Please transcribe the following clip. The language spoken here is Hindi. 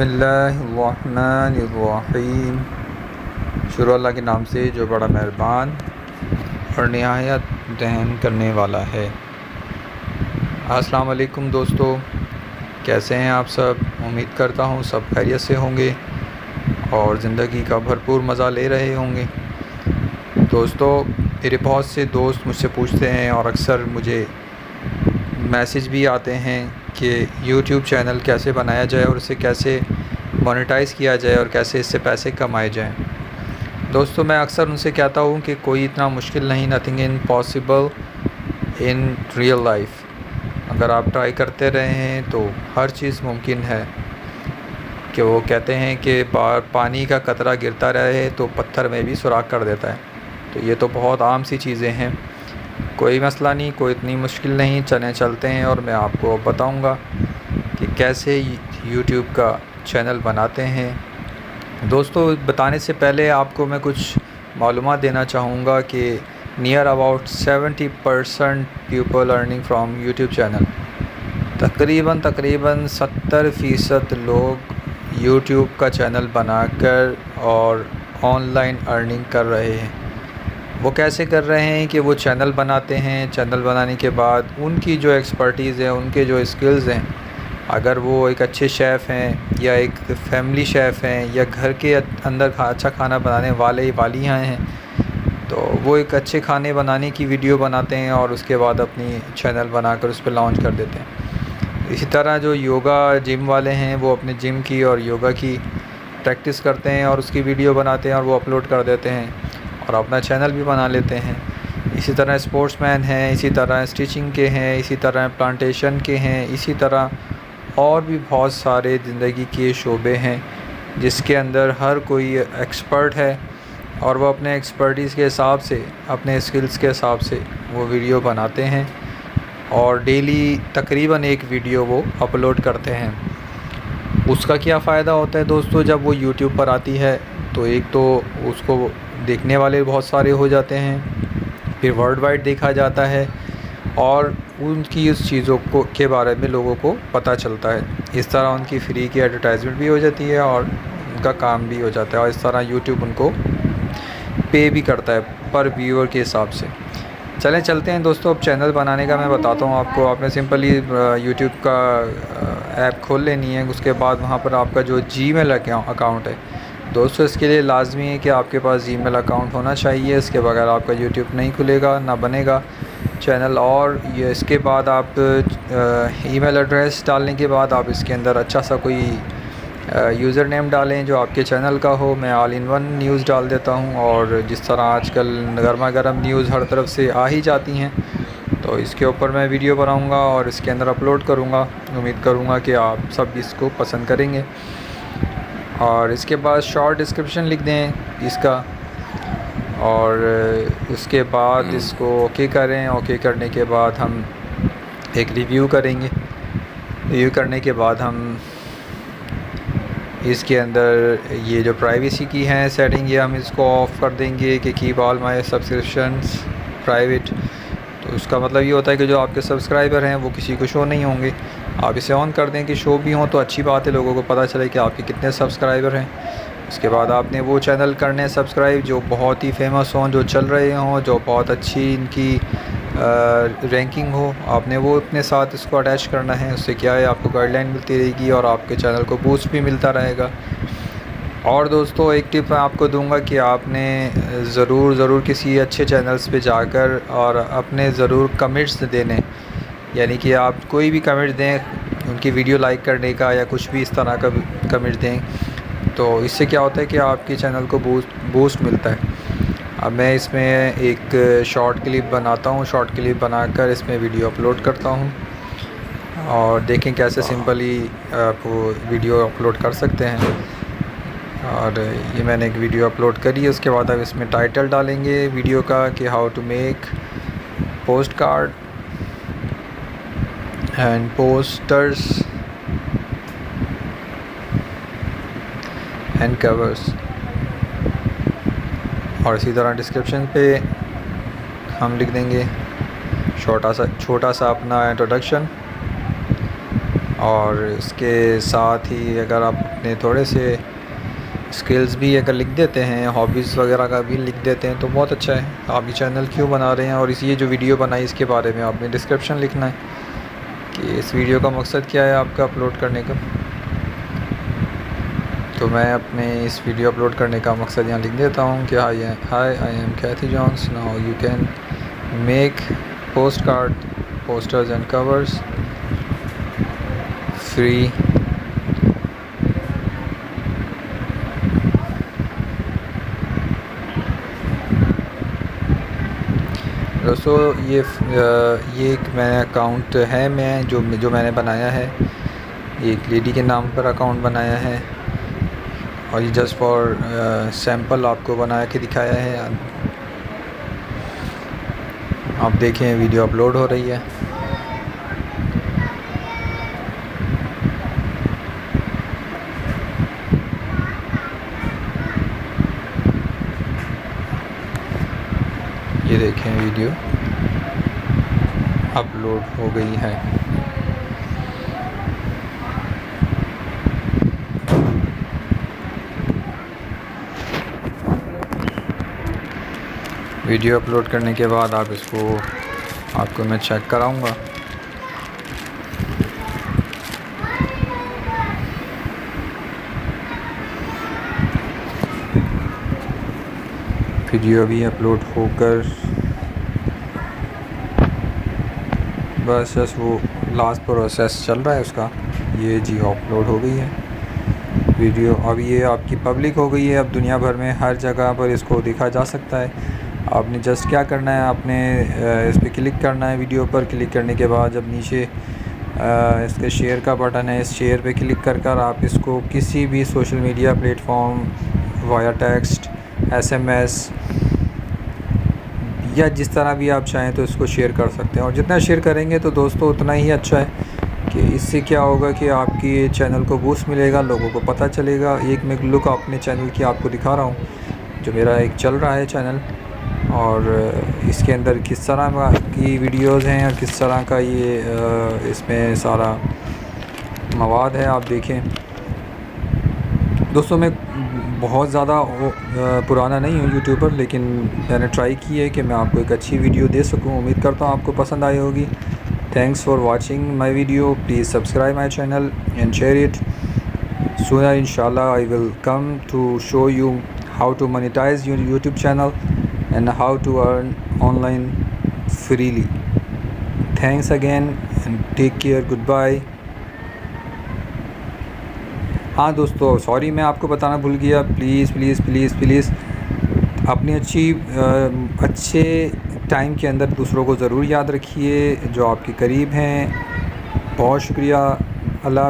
बिस्मिल्लाहिर्रहमानिर्रहीम। शुरू अल्लाह के नाम से जो बड़ा मेहरबान और निहायत रहम करने वाला है। अस्सलाम वालेकुम दोस्तों, कैसे हैं आप सब? उम्मीद करता हूँ सब खैरियत से होंगे और ज़िंदगी का भरपूर मज़ा ले रहे होंगे। दोस्तों, मेरे बहुत से दोस्त मुझसे पूछते हैं और अक्सर मुझे मैसेज भी आते हैं कि YouTube चैनल कैसे बनाया जाए और उसे कैसे मोनेटाइज़ किया जाए और कैसे इससे पैसे कमाए जाएं। दोस्तों, मैं अक्सर उनसे कहता हूं कि कोई इतना मुश्किल नहीं, nothing impossible in real life. अगर आप ट्राई करते रहे हैं तो हर चीज़ मुमकिन है। कि वो कहते हैं कि पानी का कतरा गिरता रहे तो पत्थर में भी सुराख कर देता है। तो ये तो बहुत आम सी चीज़ें हैं, कोई मसला नहीं, कोई इतनी मुश्किल नहीं। चलते हैं और मैं आपको बताऊंगा कि कैसे YouTube का चैनल बनाते हैं। दोस्तों, बताने से पहले आपको मैं कुछ मालूमात देना चाहूँगा कि near about 70% people earning from YouTube channel. तकरीबन 70% लोग YouTube का चैनल बनाकर और ऑनलाइन अर्निंग कर रहे हैं। वो कैसे कर रहे हैं कि वो चैनल बनाते हैं, चैनल बनाने के बाद उनकी जो एक्सपर्टीज़ है, उनके जो स्किल्स हैं, अगर वो एक अच्छे शेफ़ हैं या एक फैमिली शेफ़ हैं या घर के अंदर अच्छा खाना बनाने वालियाँ हैं, तो वो एक अच्छे खाने बनाने की वीडियो बनाते हैं और उसके बाद अपनी चैनल बनाकर उस पर लॉन्च कर देते हैं। इसी तरह जो योगा जिम वाले हैं, वो अपने जिम की और योगा की प्रैक्टिस करते हैं और उसकी वीडियो बनाते हैं और वो अपलोड कर देते हैं और अपना चैनल भी बना लेते हैं। इसी तरह स्पोर्ट्समैन हैं, इसी तरह स्टिचिंग के हैं, इसी तरह प्लांटेशन के हैं, इसी तरह और भी बहुत सारे ज़िंदगी के शोबे हैं जिसके अंदर हर कोई एक्सपर्ट है और वो अपने एक्सपर्टीज़ के हिसाब से, अपने स्किल्स के हिसाब से वो वीडियो बनाते हैं और डेली तकरीबन एक वीडियो वो अपलोड करते हैं। उसका क्या फ़ायदा होता है दोस्तों? जब वो YouTube पर आती है तो एक तो उसको देखने वाले बहुत सारे हो जाते हैं, फिर वर्ल्ड वाइड देखा जाता है और उनकी उस चीज़ों को के बारे में लोगों को पता चलता है। इस तरह उनकी फ्री की एडवर्टाइजमेंट भी हो जाती है और उनका काम भी हो जाता है और इस तरह YouTube उनको पे भी करता है पर व्यूअर के हिसाब से। चलते हैं दोस्तों, अब चैनल बनाने का मैं बताता हूँ आपको। आपने सिंपली YouTube का ऐप खोल लेनी है। उसके बाद वहाँ पर आपका जो Gmail अकाउंट है दोस्तों, इसके लिए लाजमी है कि आपके पास Gmail अकाउंट होना चाहिए। इसके बगैर आपका YouTube नहीं खुलेगा, ना बनेगा चैनल। और ये इसके बाद आप ईमेल एड्रेस डालने के बाद आप इसके अंदर अच्छा सा कोई यूज़र नेम डालें जो आपके चैनल का हो। मैं ऑल इन वन न्यूज़ डाल देता हूँ और जिस तरह आजकल गर्मा गर्म न्यूज़ हर तरफ से आ ही जाती हैं, तो इसके ऊपर मैं वीडियो बनाऊँगा और इसके अंदर अपलोड करूँगा। उम्मीद करूँगा कि आप सब इसको पसंद करेंगे। और इसके बाद शॉर्ट डिस्क्रिप्शन लिख दें इसका और उसके बाद इसको ओके करें। ओके करने के बाद हम एक रिव्यू करेंगे। रिव्यू करने के बाद हम इसके अंदर ये जो प्राइवेसी की है सेटिंग, ये हम इसको ऑफ़ कर देंगे कि keep all my subscriptions private. तो उसका मतलब ये होता है कि जो आपके सब्सक्राइबर हैं वो किसी को शो नहीं होंगे। आप इसे ऑन कर दें कि शो भी हों तो अच्छी बात है, लोगों को पता चले कि आपके कितने सब्सक्राइबर हैं। उसके बाद आपने वो चैनल करने सब्सक्राइब जो बहुत ही फेमस हों, जो चल रहे हों, जो बहुत अच्छी इनकी रैंकिंग हो, आपने वो अपने साथ इसको अटैच करना है। उससे क्या है, आपको गाइडलाइन मिलती रहेगी और आपके चैनल को बूस्ट भी मिलता रहेगा। और दोस्तों, एक टिप मैं आपको दूंगा कि आपने ज़रूर किसी अच्छे चैनल्स पे जाकर और अपने ज़रूर कमेंट्स देने, यानी कि आप कोई भी कमेंट दें उनकी वीडियो लाइक करने का या कुछ भी इस तरह का कमेंट दें, तो इससे क्या होता है कि आपके चैनल को बूस्ट मिलता है। अब मैं इसमें एक शॉर्ट क्लिप बनाता हूँ, शॉर्ट क्लिप बनाकर इसमें वीडियो अपलोड करता हूँ और देखें कैसे सिंपली आप वीडियो अपलोड कर सकते हैं। और ये मैंने एक वीडियो अपलोड करी है। उसके बाद अब इसमें टाइटल डालेंगे वीडियो का कि how to make post card and posters and covers. और इसी तरह डिस्क्रिप्शन पे हम लिख देंगे छोटा सा अपना इंट्रोडक्शन और इसके साथ ही अगर आप अपने थोड़े से स्किल्स भी अगर लिख देते हैं, हॉबीज़ वगैरह का भी लिख देते हैं तो बहुत अच्छा है। आप ये चैनल क्यों बना रहे हैं और ये जो वीडियो बनाई इसके बारे में आपने डिस्क्रिप्शन लिखना है कि इस वीडियो का मकसद क्या है आपका अपलोड करने का। तो मैं अपने इस वीडियो अपलोड करने का मकसद यहाँ लिख देता हूँ कि hi I am Cathy Johns, now you can make post card, posters and covers free. दोस्तों ये एक मैंने अकाउंट है जो मैंने बनाया है, एक लेडी के नाम पर अकाउंट बनाया है और ये जस्ट फॉर सैंपल आपको बना के दिखाया है। आप देखें वीडियो अपलोड हो रही है। ये देखें वीडियो अपलोड हो गई है। वीडियो अपलोड करने के बाद आपको मैं चेक कराऊंगा। वीडियो भी अपलोड होकर बस वो लास्ट प्रोसेस चल रहा है उसका। ये जी अपलोड हो गई है वीडियो। अब ये आपकी पब्लिक हो गई है, अब दुनिया भर में हर जगह पर इसको देखा जा सकता है। आपने जस्ट क्या करना है, आपने इस पर क्लिक करना है। वीडियो पर क्लिक करने के बाद जब नीचे इसके शेयर का बटन है, इस शेयर पे क्लिक कर आप इसको किसी भी social media platform via text, SMS या जिस तरह भी आप चाहें तो इसको शेयर कर सकते हैं। और जितना शेयर करेंगे तो दोस्तों उतना ही अच्छा है कि इससे क्या होगा कि आपकी चैनल को बूस्ट मिलेगा, लोगों को पता चलेगा। एक मैं लुक अपने चैनल की आपको दिखा रहा हूँ, जो मेरा एक चल रहा है चैनल, और इसके अंदर किस तरह की वीडियोज़ हैं और किस तरह का ये इसमें सारा मवाद है, आप देखें। दोस्तों मैं बहुत ज़्यादा पुराना नहीं हूँ यूट्यूबर, लेकिन मैंने ट्राई की है कि मैं आपको एक अच्छी वीडियो दे सकूँ। उम्मीद करता हूँ आपको पसंद आई होगी। Thanks for watching my video. Please subscribe my channel and share it. Sooner inshallah I will come to show you how to monetize your YouTube channel and how to earn online freely. Thanks again and take care. Goodbye. हाँ दोस्तों, सॉरी मैं आपको बताना भूल गया। प्लीज़ प्लीज़ प्लीज़ प्लीज़ अपनी अच्छे टाइम के अंदर दूसरों को ज़रूर याद रखिए जो आपके करीब हैं। बहुत शुक्रिया। अल्लाह।